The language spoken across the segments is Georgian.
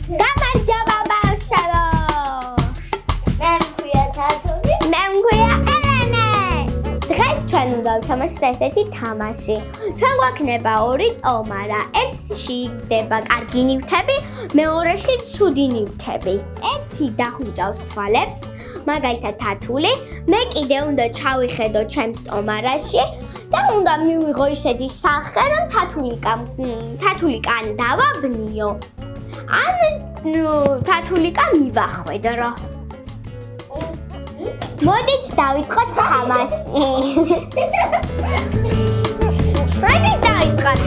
გამარჯობა ბავშვებო. მე მქვია თათული. მე მქვია ელენე. დღეს ჩვენ უნდა ვთამაშოთ ესეთი თამაში. ჩვენ გვაქვს ორი ტომარა. ერთში იქნება კარგი ნივთები, მეორეში ცუდი ნივთები. ერთი დახუჭავს თვალებს, მაგალითად თათული. მე კიდე უნდა ჩავიხედო ჩემს ტომარაში და უნდა მივიღო ისეთი სახე, რომ თათული კან დავაბნიო. ან თათული კან მივახვედრო. მოდით დავიწყოთ თამაში. მოდით დავიწყოთ.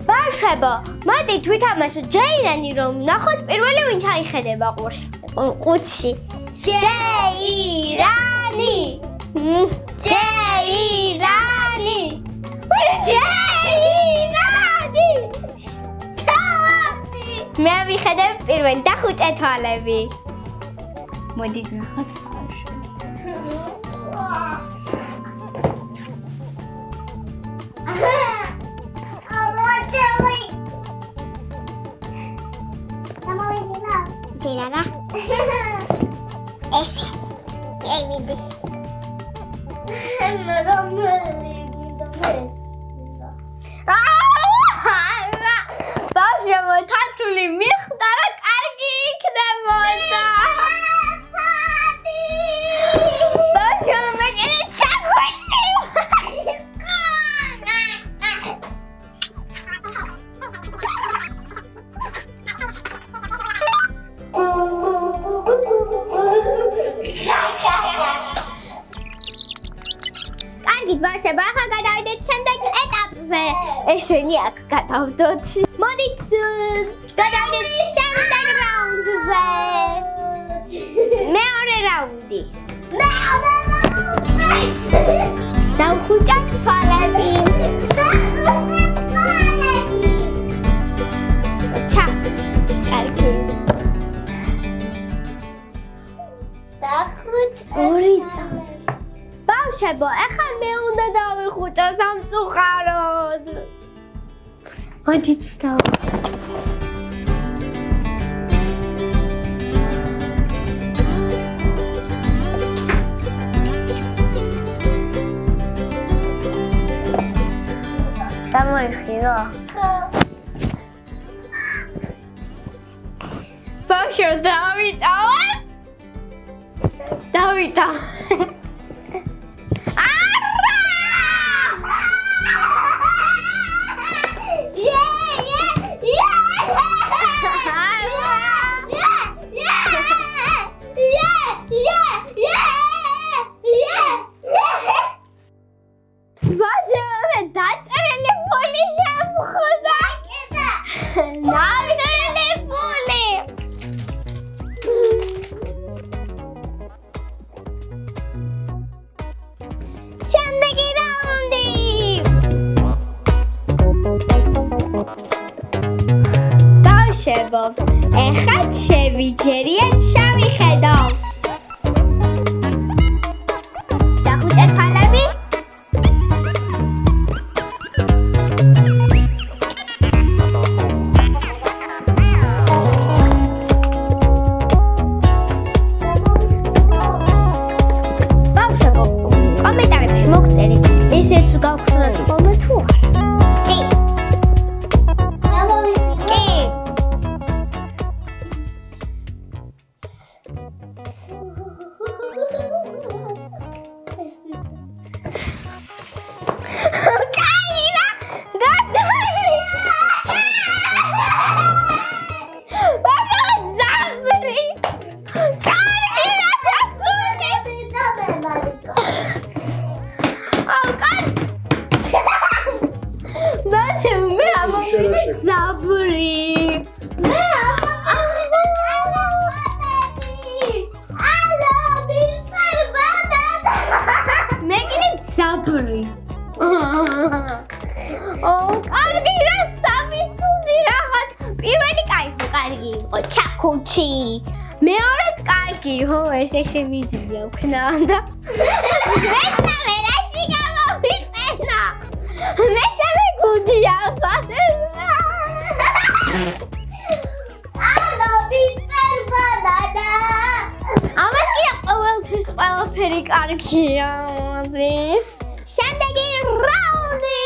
ბავშვებო, მოდით ვითამაშოთ ჯეირანი, რომ ნახოთ პირველი ვინ ჩაიხედება ყუთში. ჯეირანი! ჯეირანი! ჯეირანი! მე ვიხედებ პირველი და ხუჭე თვალები. მოდით ნახოთ ჯერარა. ეს ei vidi. ბავშვებო, თათული მიხვდა, რომ კარგი იქნებოდა. ბავშვებო, მე კიდე ჩაგვეჭი. კარგით ბავშვებო, ახლა გადავიდეთ შემდეგ ეტაპზე. ესენი აქ გადავდოთ. მოდით გადავიდეთ შემდეგ რაუნდზე. მეორე რაუნდი. დავხუჭავთ თვალები. ჩა. კარგი. ორი წამი. ბავშვებო, ახლა მე უნდა დავიხუჭო სამწუხაროდ. მოდით დავხუჭო. გამოიხირო. ბავშვებო, დავიტოვე. ეხლა შევიჯერია შავი ხედო. დახუჭე თვალები. ბავშვებო, კომენტარებში მოგწერეთ, ესეც გავხსნათ ხოლმე თუ არა. მეორეც კარგი იყო, ესე შემიძლია ვქნა და მესამე რაში გამოვიყენა. მესამე გუდია ფასენა. ამას კი ყოველთვის ყველაფერი კარგია მოდის შემდეგი რაუნდი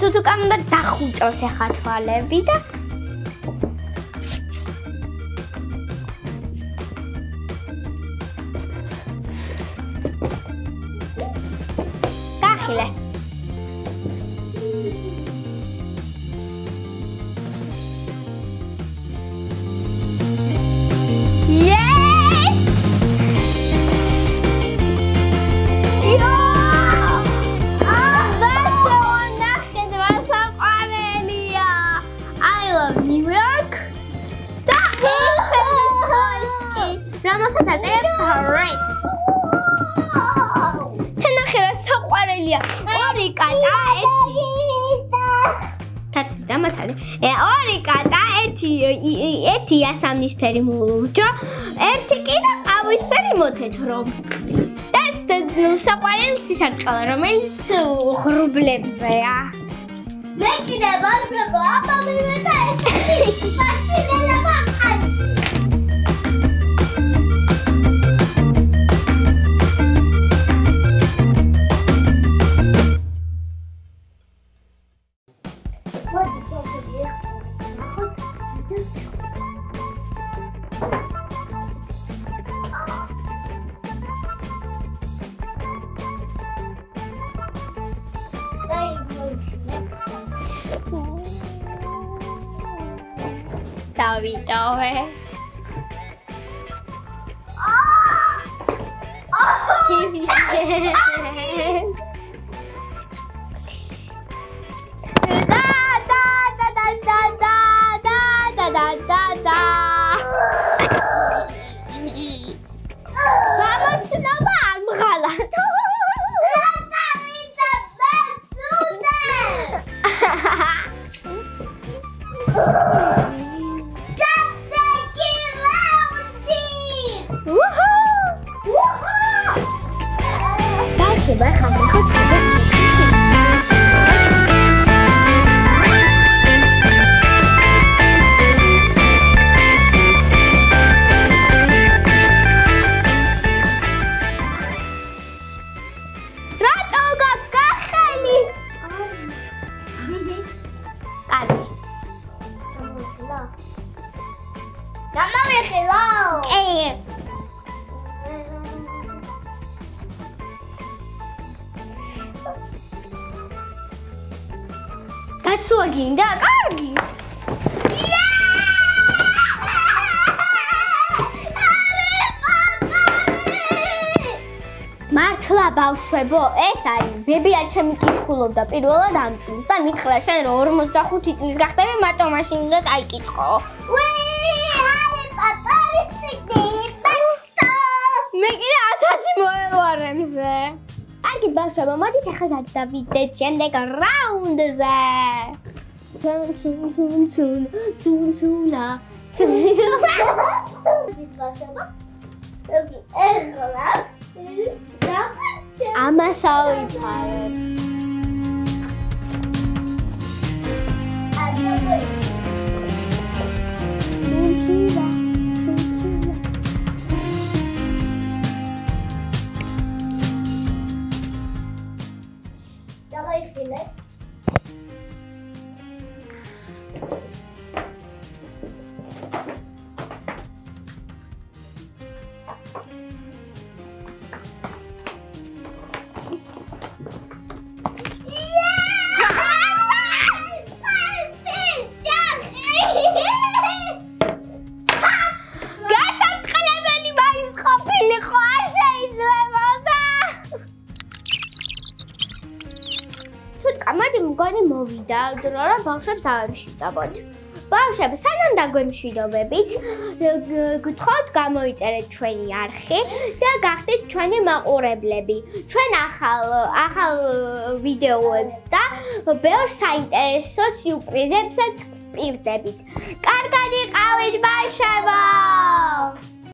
თუთუკამ უნდა დახუჭოს ახლა თვალები და გახილე ორი კატა, ერთი ასამნისფერი მურჯო, ერთი კი და ყავისფერი მოთეთრო. და საყვარელი სისარტყელა, რომელიც ღრუბლებზეა. მე კიდე ვარგებ აბამილე და ეს მასინელა ვაყან. Davide. Vamos no vamos, galato. Gățuăghinda, carghi! მართლა ბავშვებო, ეს არის ბებია ჩემი კითხულობდა პირველად ამ წელს და მითხრა შენ რომ 45 წლის გახდები მარტო მაშინ უნდა დაიკითხო. არი პატარისტიკი, ბასტო! მე კიდე 1000 მოელვარე მზე. კარგი ბავშვებო, მოდით ახლა გადავიდეთ შემდეგ რაუნდზე. Amassaui parem. დაადრო, რომ ბავშვებს ავემშვიდობოთ. ბავშვები, სანამ დაგვემშვიდობებით, გთხოვთ გამოიწერეთ ჩვენი არხი და გახდეთ ჩვენი მაყურებლები. ჩვენ ახალ ვიდეოებს და ბევრ საინტერესო სიურპრიზებსაც გვპირდებით. კარგად იყავით!